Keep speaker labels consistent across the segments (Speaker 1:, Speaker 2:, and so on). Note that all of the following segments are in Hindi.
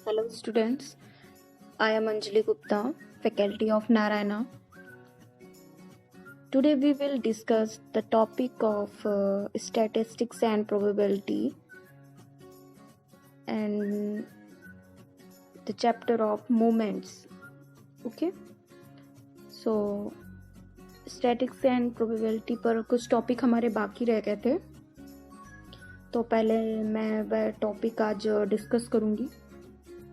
Speaker 1: Hello students, I am Anjali Gupta, faculty of Narayana. Today we will discuss the topic of statistics and probability and the chapter of moments. Okay, so statistics and probability पर कुछ टॉपिक हमारे बाकी रह गए थे, तो पहले मैं वह टॉपिक आज डिस्कस करूँगी।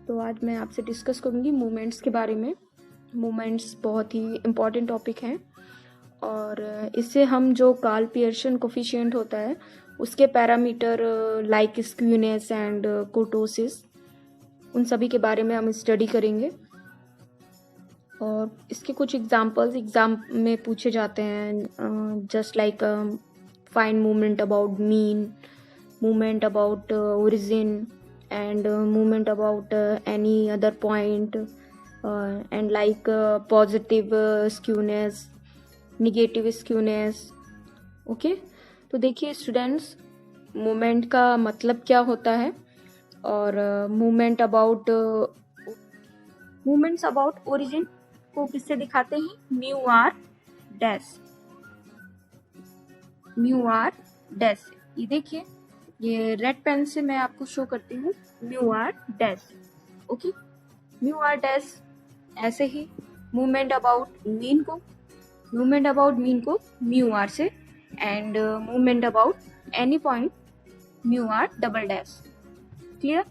Speaker 1: तो आज मैं आपसे डिस्कस करूँगी मूवमेंट्स के बारे में। मूवमेंट्स बहुत ही इम्पॉर्टेंट टॉपिक हैं और इससे हम जो कार्ल पियर्सन कोफिशिएंट होता है उसके पैरामीटर लाइक स्क्यूनेस एंड कोर्टोसिस, उन सभी के बारे में हम स्टडी करेंगे। और इसके कुछ एग्जांपल्स एग्जाम में पूछे जाते हैं, just like find movement about mean, movement about origin and movement about any other point and like positive skewness, negative skewness. Okay, तो देखिए स्टूडेंट्स, मूवमेंट का मतलब क्या होता है और मूवमेंट्स अबाउट ओरिजिन को किससे दिखाते हैं? Mu R dash, mu R dash. ये देखिए, ये रेड पेन से मैं आपको शो करती हूँ mu R dash. Okay, mu R dash. ऐसे ही मूवमेंट अबाउट मीन को म्यू आर से and movement about any point mu R double dash. Clear?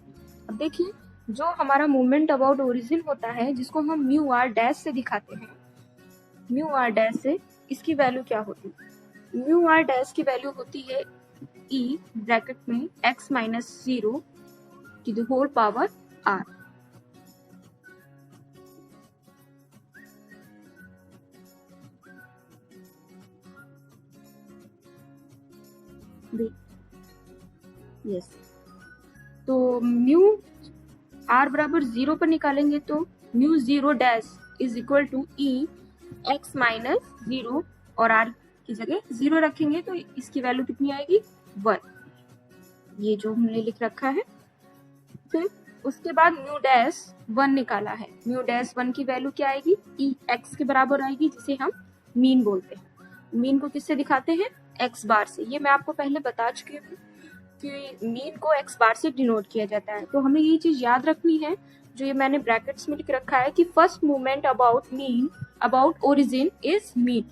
Speaker 1: अब देखिए, जो हमारा मूवमेंट अबाउट ओरिजिन होता है जिसको हम म्यू आर डैश से दिखाते हैं, म्यू आर डैश से इसकी वैल्यू क्या होती है? म्यू आर डैश की वैल्यू होती है ई ब्रैकेट में x माइनस 0 की the whole power r। Yes, तो म्यू r बराबर 0 पर निकालेंगे तो mu 0 dash is equal to E x minus 0 और r की जगह 0 रखेंगे तो इसकी वैल्यू कितनी आएगी? 1। ये जो हमने लिख रखा है। फिर उसके बाद म्यू डैश 1 निकाला है, म्यू डैश 1 की वैल्यू क्या आएगी? ई एक्स के बराबर आएगी, जिसे हम मीन बोलते हैं। मीन को किससे दिखाते हैं? एक्स बार से। ये मैं आपको पहले बता चुकी हूँ कि मीन को एक्स बार से डिनोट किया जाता है। तो हमें ये चीज याद रखनी है, जो ये मैंने ब्रैकेट्स में लिख रखा है कि first movement about origin is mean.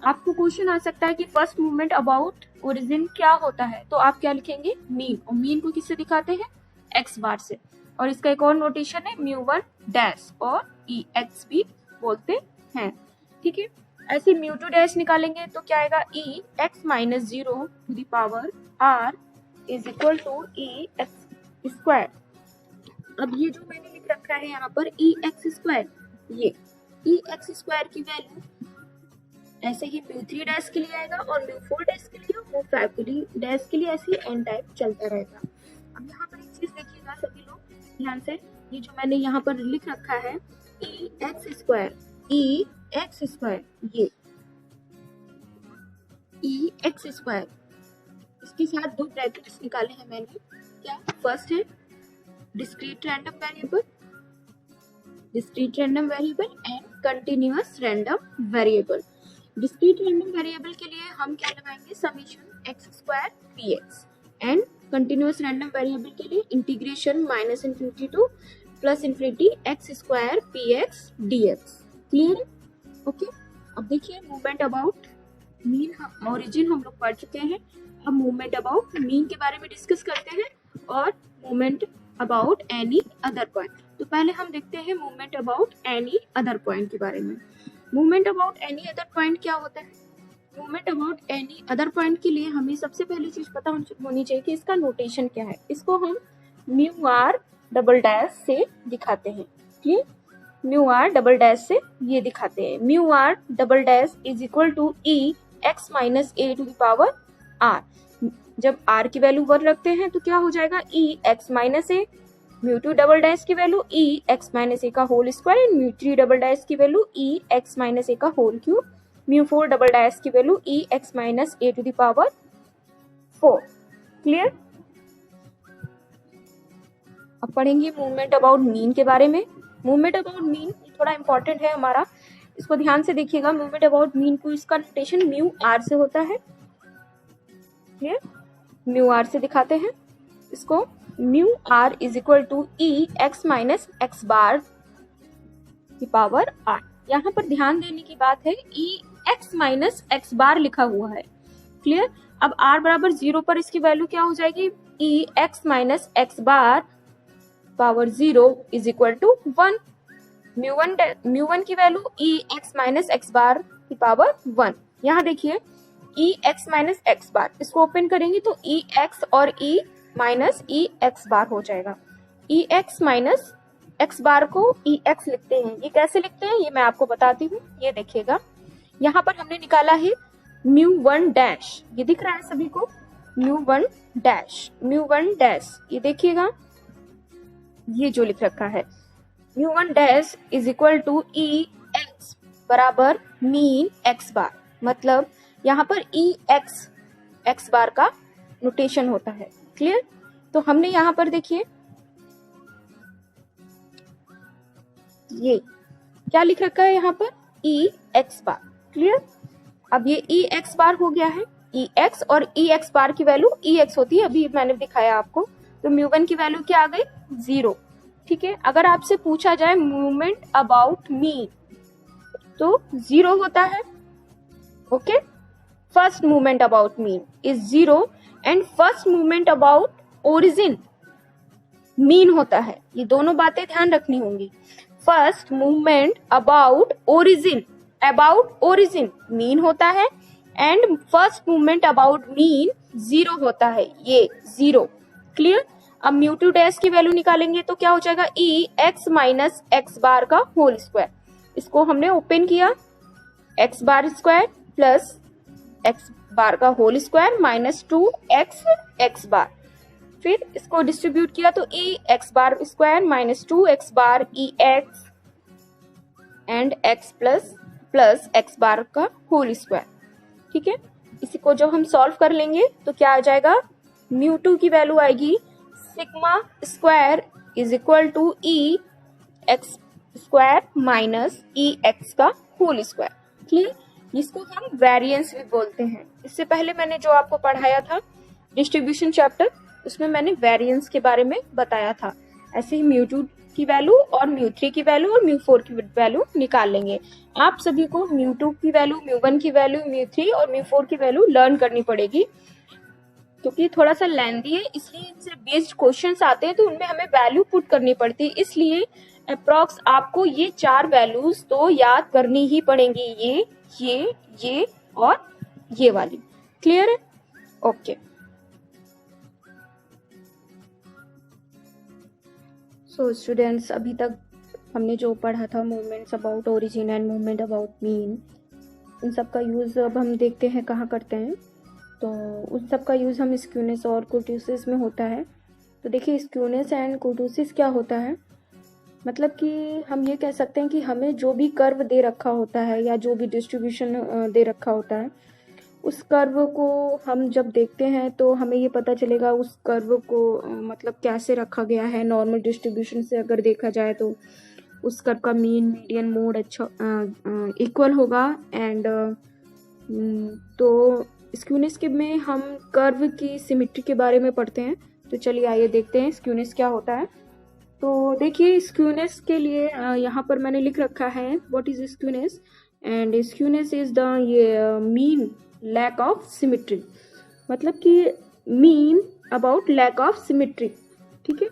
Speaker 1: आपको क्वेश्चन आ सकता है कि फर्स्ट मूवमेंट अबाउट ओरिजिन क्या होता है, तो आप क्या लिखेंगे? मीन। और मीन को किससे दिखाते हैं? एक्स बार से। और इसका एक और नोटेशन है म्यू 1 डैश और ई एक्स भी बोलते हैं। ठीक है, ऐसे म्यू 2 डैश निकालेंगे तो क्या आएगा? E X minus 0 to the power R is equal to E X square. अब ये जो मैंने लिख रखा है यहाँ पर ई एक्स स्क्वायर, ये ई एक्स स्क्वायर की वैल्यू ऐसे ही म्यू 3 डैश के लिए आएगा और म्यू 4 डैश के लिए, म्यू 5 डैश के लिए, ऐसे ही एन टाइप चलता रहेगा। अब यहाँ पर एक चीज देखिएगा सभी लोग ध्यान से, ये जो मैंने यहाँ पर लिख रखा है ई एक्स स्क्वायर, ये ई एक्स स्क्वायर, इसके साथ दो ब्रैकेट्स निकाले हैं मैंने। क्या? फर्स्ट है discrete random variable and continuous random variable. Discrete random variable के लिए हम क्या लगाएंगे? Summation x square P x, and continuous random variable के लिए integration minus infinity two plus infinity x square P x D x. Clear? Okay, अब देखिए मूवमेंट अबाउट मीन ओरिजिन हम लोग पढ़ चुके हैं। अब मूवमेंट अबाउट मीन के बारे में डिस्कस करते हैं और movement about any other point. तो पहले हम देखते हैं movement about any other point के बारे में। Movement about any other point क्या होता है? Movement about any other point के लिए हमें सबसे पहली चीज पता होनी चाहिए कि इसका नोटेशन क्या है। इसको हम म्यू आर डबल डैश से दिखाते हैं। ठीक, म्यू आर डबल डैश से ये दिखाते हैं। Mu R double dash is equal to E X minus A to the power R. जब आर की वैल्यू 1 रखते हैं तो क्या हो जाएगा? E X minus A. Mu 2 double dash की value E X minus A का whole square and mu 3 double dash की value E X minus A का whole cube. Mu 4 double dash की value E X minus A to the power 4। Clear? अब पढ़ेंगे मूवमेंट अबाउट मीन के बारे में। मूवमेंट अबाउट मीन थोड़ा इंपॉर्टेंट है हमारा, इसको ध्यान से देखिएगा। मूवमेंट अबाउट मीन को इसका नोटेशन म्यू आर से होता है। क्लियर? म्यू आर से दिखाते हैं इसको। Mu R is equal to E X minus X bar की पावर आर। यहाँ पर ध्यान देने की बात है, ई एक्स माइनस एक्स बार लिखा हुआ है। क्लियर? अब आर बराबर 0 पर इसकी वैल्यू क्या हो जाएगी? E X minus X bar power 0 is equal to 1। Mu one की value E X minus X bar की पावर 1। यहाँ देखिए E X minus X bar, इसको ओपन करेंगे तो ई एक्स और ई माइनस ई एक्स बार हो जाएगा। ई एक्स माइनस एक्स बार को ई एक्स लिखते हैं। ये कैसे लिखते हैं ये मैं आपको बताती हूँ, ये देखिएगा। यहाँ पर हमने निकाला है म्यू वन डैश, ये दिख रहा है सभी को, म्यू वन डैश, ये देखिएगा, ये जो लिख रखा है mu one dash is equal to E X बराबर मीन एक्स बार। मतलब यहाँ पर ई एक्स एक्स बार का नोटेशन होता है। क्लियर? तो हमने यहाँ पर देखिए ये क्या लिख रखा है यहाँ पर, ई एक्स बार। क्लियर? अब ये ई एक्स बार हो गया है। ई एक्स और ई एक्स बार की वैल्यू ई एक्स होती है, अभी मैंने दिखाया आपको। तो म्यू वन की वैल्यू क्या आ गई? 0। ठीक है? अगर आपसे पूछा जाए मूवमेंट अबाउट मीन तो 0 होता है। Okay? First movement about mean is 0 and first movement about origin mean होता है। ये दोनों बातें ध्यान रखनी होंगी। First movement about origin mean होता है and first movement about mean 0 होता है, ये 0। क्लियर? अब म्यू टू डैश की वैल्यू निकालेंगे तो क्या हो जाएगा? E X minus X bar का होल स्क्वायर। इसको हमने ओपन किया, x bar square plus X bar का whole square minus 2x X bar. फिर इसको डिस्ट्रीब्यूट किया तो E X bar square minus 2x bar E X and X plus X bar का होल स्क्वायर। ठीक है? इसी को जब हम सॉल्व कर लेंगे तो क्या आ जाएगा? म्यू टू की वैल्यू आएगी sigma square is equal to E X square minus E X का होल स्क्वायर। क्लियर? इसको हम वेरिएंस भी बोलते हैं। इससे पहले मैंने जो आपको पढ़ाया था डिस्ट्रीब्यूशन चैप्टर, उसमें मैंने वेरिएंस के बारे में बताया था। ऐसे ही म्यू टू की वैल्यू और म्यू थ्री की वैल्यू और म्यू फोर की वैल्यू निकाल लेंगे। आप सभी को म्यू टू की वैल्यू, म्यू वन की वैल्यू, म्यू थ्री और म्यू फोर की वैल्यू लर्न करनी पड़ेगी, क्योंकि थोड़ा सा लेंथी है, इसलिए इनसे बेस्ड क्वेश्चंस आते हैं तो उनमें हमें वैल्यू पुट करनी पड़ती है। इसलिए अप्रॉक्स आपको ये 4 वैल्यूज तो याद करनी ही पड़ेंगी, ये और ये वाली। क्लियर है? ओके। सो स्टूडेंट्स, अभी तक हमने जो पढ़ा था movements about origin and movement about mean, इन सब का यूज़ अब हम देखते हैं कहाँ करते हैं। तो उस सब का यूज़ हम स्क्यूनेस और कुर्टोसिस में होता है। तो देखिए स्क्यूनेस एंड कुर्टोसिस क्या होता है, मतलब कि हम ये कह सकते हैं कि हमें जो भी कर्व दे रखा होता है या जो भी डिस्ट्रीब्यूशन दे रखा होता है, उस कर्व को हम जब देखते हैं तो हमें ये पता चलेगा उस कर्व को मतलब कैसे रखा गया है। नॉर्मल डिस्ट्रीब्यूशन से अगर देखा जाए तो उस कर्व का मीन, मीडियन, मोड अच्छा इक्वल होगा। एंड तो स्क्यूनेस के में हम कर्व की सिमेट्री के बारे में पढ़ते हैं। तो चलिए आइए देखते हैं स्क्यूनेस क्या होता है। तो देखिए स्क्यूनेस के लिए यहाँ पर मैंने लिख रखा है what is skewness, and skewness is the ये मीन लैक ऑफ सिमेट्री, मतलब कि mean about lack of symmetry. ठीक है?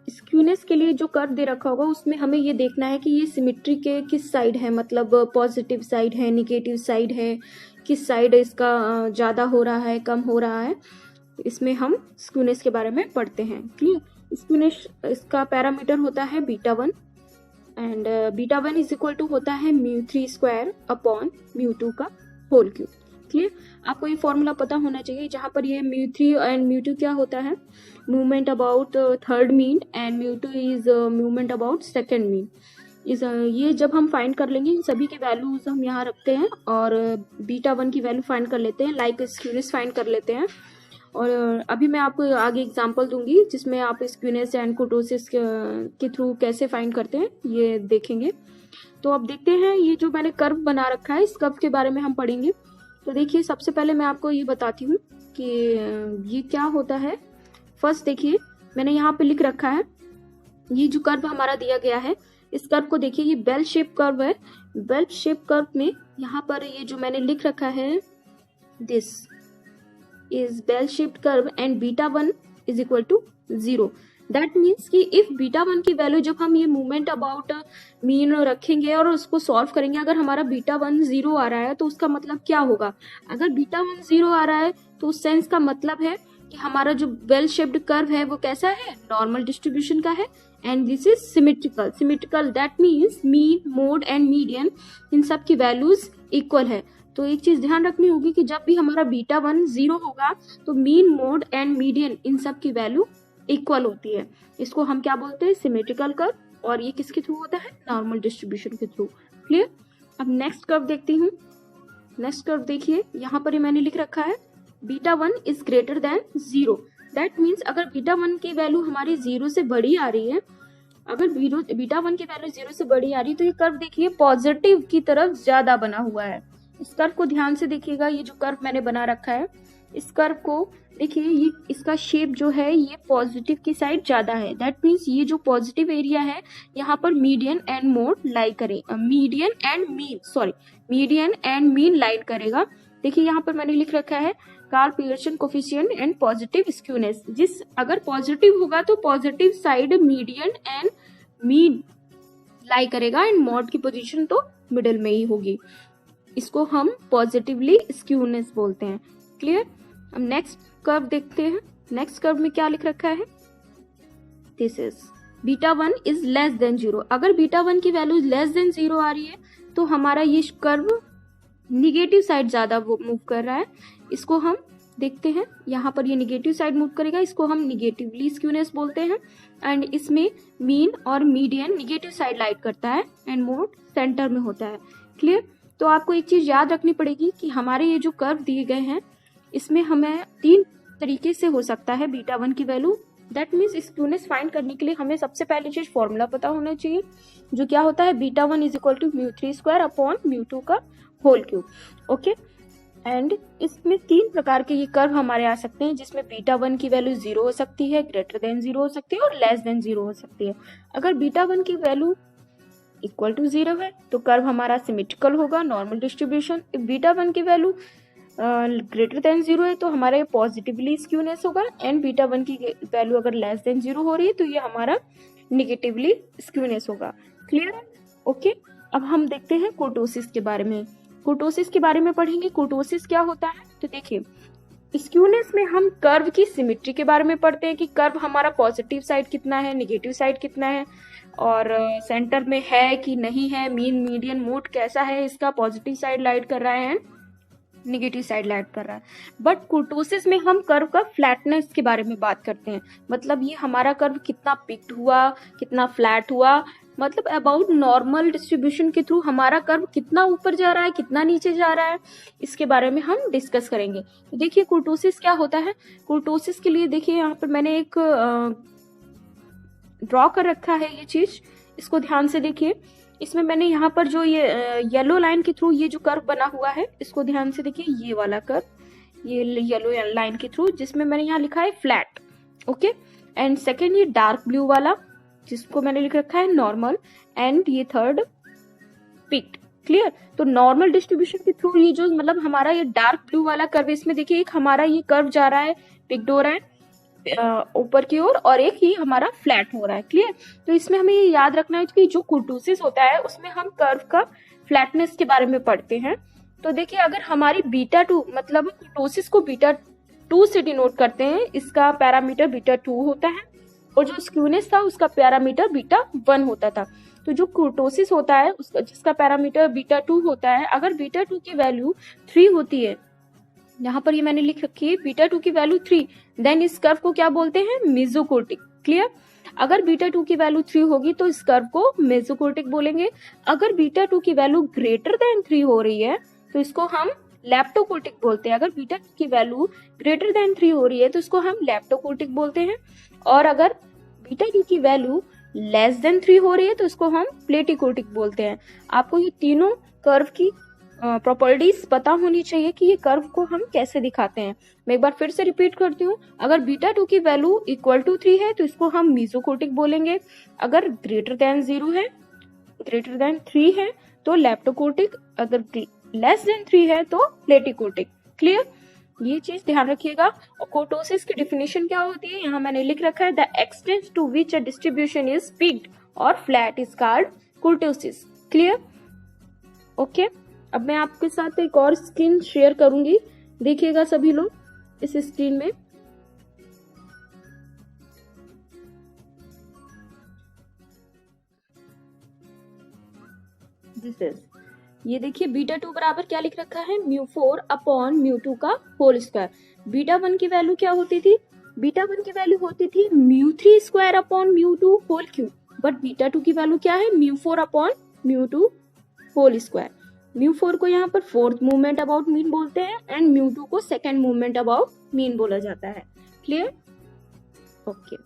Speaker 1: स्क्यूनेस के लिए जो कर्व दे रखा होगा उसमें हमें ये देखना है कि ये सिमेट्री के किस साइड है, मतलब पॉजिटिव साइड है, निगेटिव साइड है, किस साइड इसका ज़्यादा हो रहा है, कम हो रहा है। इसमें हम स्क्यूनेस के बारे में पढ़ते हैं। क्लियर? स्क्यूनेस इसका पैरामीटर होता है beta 1 and beta 1 is equal to होता है म्यू 3 स्क्वायर अपॉन म्यू 2 का होल क्यूब। क्लियर? आपको ये फॉर्मूला पता होना चाहिए, जहाँ पर ये म्यू 3 एंड म्यू 2 क्या होता है, movement about third mean, and mu 2 is movement about second mean. ये जब हम फाइंड कर लेंगे, इन सभी के वैल्यूज हम यहाँ रखते हैं और बीटा 1 की वैल्यू फाइंड कर लेते हैं, लाइक स्क्यूनेस फाइंड कर लेते हैं। और अभी मैं आपको आगे एग्जांपल दूंगी जिसमें आप स्क्यूनेस एंड कुर्टोसिस के थ्रू कैसे फाइंड करते हैं ये देखेंगे। तो अब देखते हैं ये जो मैंने कर्व बना रखा है, इस कर्व के बारे में हम पढ़ेंगे। तो देखिए सबसे पहले मैं आपको ये बताती हूँ कि ये क्या होता है। फर्स्ट देखिए मैंने यहाँ पे लिख रखा है, ये जो कर्व हमारा दिया गया है इस कर्व को देखिए, ये बेल शेप कर्व है। बेल शेप कर्व में यहाँ पर ये जो मैंने लिख रखा है, this is bell shaped curve and β1 is equal to 0। That means कि इफ β1 की वैल्यू, जब हम ये मूवमेंट अबाउट मीन रखेंगे और उसको सॉल्व करेंगे, अगर हमारा β1 0 आ रहा है तो उसका मतलब क्या होगा। अगर β1 0 आ रहा है तो उस सेंस का मतलब है कि हमारा जो बेल शेप्ड कर्व है वो कैसा है, नॉर्मल डिस्ट्रीब्यूशन का है। And this is symmetrical. Symmetrical that means mean, mode and median इन सब की वैल्यूज इक्वल है। तो एक चीज ध्यान रखनी होगी कि जब भी हमारा β1 0 होगा तो मीन, मोड एंड मीडियन इन सब की वैल्यू इक्वल होती है। इसको हम क्या बोलते हैं, सिमेट्रिकल कर्व। और ये किसके थ्रू होता है, नॉर्मल डिस्ट्रीब्यूशन के थ्रू। क्लियर। अब नेक्स्ट कर्व देखती हूँ। नेक्स्ट कर्व देखिए यहाँ पर मैंने लिख रखा है β1 is greater than 0। That means अगर β1 की वैल्यू हमारी 0 से बड़ी आ रही है, अगर β1 की वैल्यू 0 से बड़ी आ रही है तो ये कर्व देखिए पॉजिटिव की तरफ ज्यादा बना हुआ है। इस कर्व को ध्यान से देखिएगा, ये जो कर्व मैंने बना रखा है इस कर्व को देखिए, ये इसका शेप जो है ये पॉजिटिव की साइड ज्यादा है। दैट मीन्स ये जो पॉजिटिव एरिया है यहाँ पर मीडियन एंड मोड लाई करे, मीडियन एंड मीन लाइन करेगा। देखिए यहाँ पर मैंने लिख रखा है Karl Pearson coefficient and positive skewness. जिस अगर पॉजिटिव होगा तो positive side median and mean lie करेगा एंड मॉड की पोजीशन तो मिडिल में ही होगी। इसको हम पॉजिटिवली स्क्यूनेस बोलते हैं। क्लियर। अब नेक्स्ट कर्व देखते हैं। नेक्स्ट कर्व में क्या लिख रखा है, this is β1 is less than 0। अगर β1 की वैल्यू लेस देन 0 आ रही है तो हमारा ये कर्व निगेटिव साइड ज्यादा मूव कर रहा है। इसको हम देखते हैं, यहाँ पर ये निगेटिव साइड मूव करेगा, इसको हम निगेटिवली स्क्यूनेस बोलते हैं। एंड इसमें मीन और मीडियन निगेटिव साइड लाइट करता है एंड मोड सेंटर में होता है। क्लियर। तो आपको एक चीज याद रखनी पड़ेगी कि हमारे ये जो कर्व दिए गए हैं इसमें हमें 3 तरीके से हो सकता है β1 की value. That means skewness find करने के लिए हमें सबसे पहली चीज फॉर्मूला पता होना चाहिए, जो क्या होता है β1 इज इक्वल टू μ3² अपॉन μ2 का होल क्यूब। ओके। एंड इसमें 3 प्रकार के ये कर्व हमारे आ सकते हैं, जिसमें β1 की वैल्यू 0 हो सकती है, ग्रेटर देन 0 हो सकती है और लेस देन 0 हो सकती है। अगर β1 की वैल्यू इक्वल टू 0 है तो कर्व हमारा सिमेट्रिकल होगा, नॉर्मल डिस्ट्रीब्यूशन। इफ β1 की वैल्यू ग्रेटर देन 0 है तो हमारे पॉजिटिवली स्क्यूनेस होगा। एंड β1 की वैल्यू अगर लेस देन 0 हो रही है तो ये हमारा निगेटिवली स्क्यूनेस होगा। क्लियर है। ओके। अब हम देखते हैं कुर्टोसिस के बारे में। कुर्टोसिस के बारे में पढ़ेंगे। कुर्टोसिस क्या होता है, तो देखिए स्क्यूनेस में हम कर्व की सिमेट्री के बारे में पढ़ते हैं कि कर्व हमारा पॉजिटिव साइड कितना है, निगेटिव साइड कितना है और सेंटर में है कि नहीं है, मीन, मीडियन, मोड कैसा है, इसका पॉजिटिव साइड लाइट कर रहा है, निगेटिव साइड लाइट कर रहा है। बट कुर्टोसिस में हम कर्व का फ्लैटनेस के बारे में बात करते हैं, मतलब ये हमारा कर्व कितना पिक्ड हुआ, कितना फ्लैट हुआ, मतलब अबाउट नॉर्मल डिस्ट्रीब्यूशन के थ्रू हमारा कर्व कितना ऊपर जा रहा है, कितना नीचे जा रहा है, इसके बारे में हम डिस्कस करेंगे। तो देखिए कुर्टोसिस क्या होता है। कुर्टोसिस के लिए देखिए यहाँ पर मैंने एक ड्रॉ कर रखा है ये चीज, इसको ध्यान से देखिए। इसमें मैंने यहाँ पर जो ये येलो लाइन के थ्रू ये जो कर्व बना हुआ है इसको ध्यान से देखिए, ये वाला कर्व, ये येलो लाइन के थ्रू, जिसमें मैंने यहाँ लिखा है फ्लैट। ओके। एंड सेकेंड ये डार्क ब्लू वाला जिसको मैंने लिख रखा है नॉर्मल, एंड ये थर्ड पिक्ड। क्लियर। तो नॉर्मल डिस्ट्रीब्यूशन के थ्रू ये जो मतलब हमारा ये डार्क ब्लू वाला कर्व, इसमें देखिए एक हमारा ये कर्व जा रहा है, पिक्ड हो रहा है ऊपर की ओर, और एक ही हमारा फ्लैट हो रहा है। क्लियर। तो इसमें हमें ये याद रखना है कि जो कुर्टोसिस होता है उसमें हम कर्व का फ्लैटनेस के बारे में पढ़ते हैं। तो देखिए अगर हमारी β2, मतलब कुर्टोसिस को β2 से डिनोट करते हैं, इसका पैरामीटर β2 होता है, और जो स्क्यूनेस था उसका पैरामीटर β1 होता था। तो जो कुर्टोसिस होता है उसका जिसका पैरामीटर β2 होता है, अगर β2 की वैल्यू 3 होती है, यहाँ पर ये मैंने लिख रखी है β2 की वैल्यू 3, देन इस कर्व को क्या बोलते हैं, मेसोकोर्टिक। क्लियर। अगर β2 की वैल्यू 3 होगी तो इस कर्व को मेसोकोर्टिक बोलेंगे। अगर β2 की वैल्यू ग्रेटर देन 3 हो रही है तो इसको हम लैप्टोकोर्टिक बोलते हैं। अगर बीटा की वैल्यू ग्रेटर देन 3 हो रही है तो इसको हम लैप्टोकोर्टिक बोलते हैं, और अगर बीटा डी की वैल्यू लेस देन 3 हो रही है तो इसको हम प्लेटिकोर्टिक बोलते हैं। आपको ये तीनों कर्व की प्रॉपर्टीज पता होनी चाहिए कि ये कर्व को हम कैसे दिखाते हैं। मैं एक बार फिर से रिपीट करती हूँ, अगर बीटा 2 की वैल्यू इक्वल टू 3 है तो इसको हम मीसोकोर्टिक बोलेंगे, अगर ग्रेटर देन 0 है, ग्रेटर देन 3 है तो लैप्टोकोर्टिक, अगर लेस देन 3 है तो प्लेटिकोर्टिक। क्लियर, ये चीज ध्यान रखिएगा। और कोर्टोसिस की डिफिनेशन क्या होती है, यहाँ मैंने लिख रखा है, the extent to which a distribution is peaked और flat is called kurtosis. Clear, okay. अब मैं आपके साथ एक और स्क्रीन शेयर करूंगी, देखिएगा सभी लोग इस स्क्रीन में। दिस इज, ये देखिए बीटा 2 बराबर क्या लिख रखा है, μ4 अपॉन μ2 का होल स्क्वायर। बीटा 1 की वैल्यू क्या होती थी, बीटा 1 की वैल्यू होती थी μ3 square upon μ2 whole cube, but beta 2 की वैल्यू क्या है, μ4 अपॉन μ2 होल स्क्वायर। μ4 को यहाँ पर फोर्थ मूवमेंट अबाउट मीन बोलते हैं एंड μ2 को सेकेंड मूवमेंट अबाउट मीन बोला जाता है। Clear, okay.